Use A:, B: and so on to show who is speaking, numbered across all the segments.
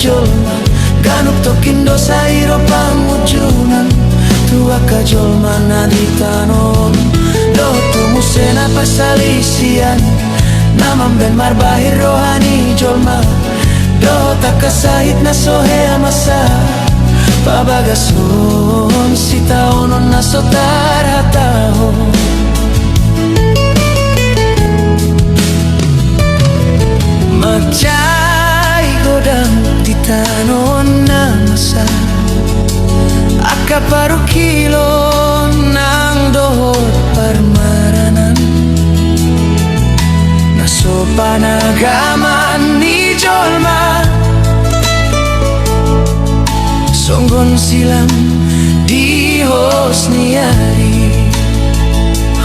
A: jolma ganuk tokindo sa iro pangujunan tua ka jolma na ditanon do tumusena pasalisian namam ben marbahir rohani jolma do takasahit na sohea masa pabagason si taonon na sotar hataho magcay godang titanon na masa akaparukilon ng dohot parmaranan naso panagaman ni jolma songgon silang dihos niyari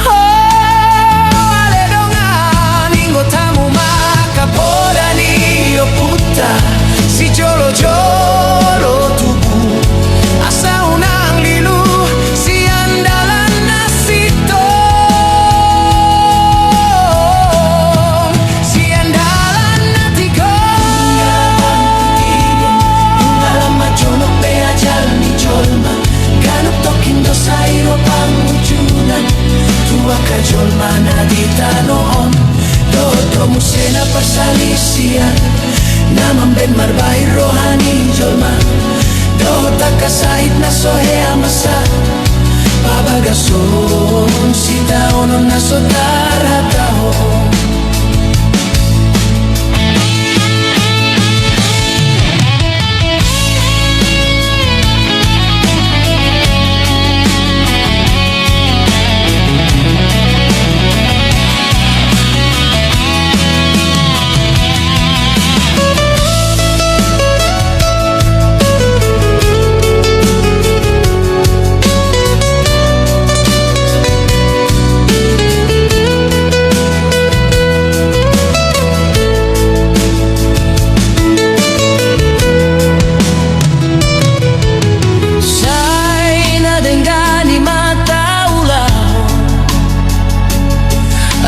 A: ale dongan inggo tamu makapoda ni puta si jolo-jolo tubuh asa unang lilu si andalan nasito si andalan natiko ngalam majono pe ajal ni jolma ganuk tokindo sa iro pangujunan tua ka jolma na ditanoon do musena persalisian namam ben marbahir rohani jolma do takasahit na sohea masa pabagason si taonon na sotar hataho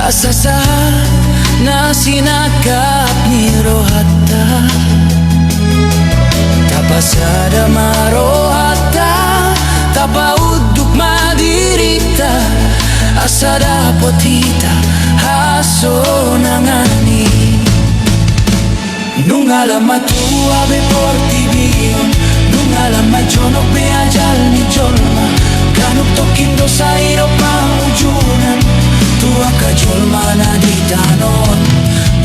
A: asasa na sinakap ni rohata tapasada marohata tapauduk madirita asada potita haso nangani nungalam matua be portibion nungalam majono be ajal ni jolma ganuk tokindo sa iro pangujunan tua ka jolma na ditanon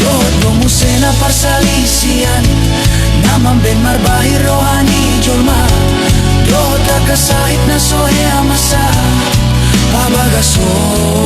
A: do musena parsalisian namam ben marbahir rohani jolma do takasahit na sohea masa pabagason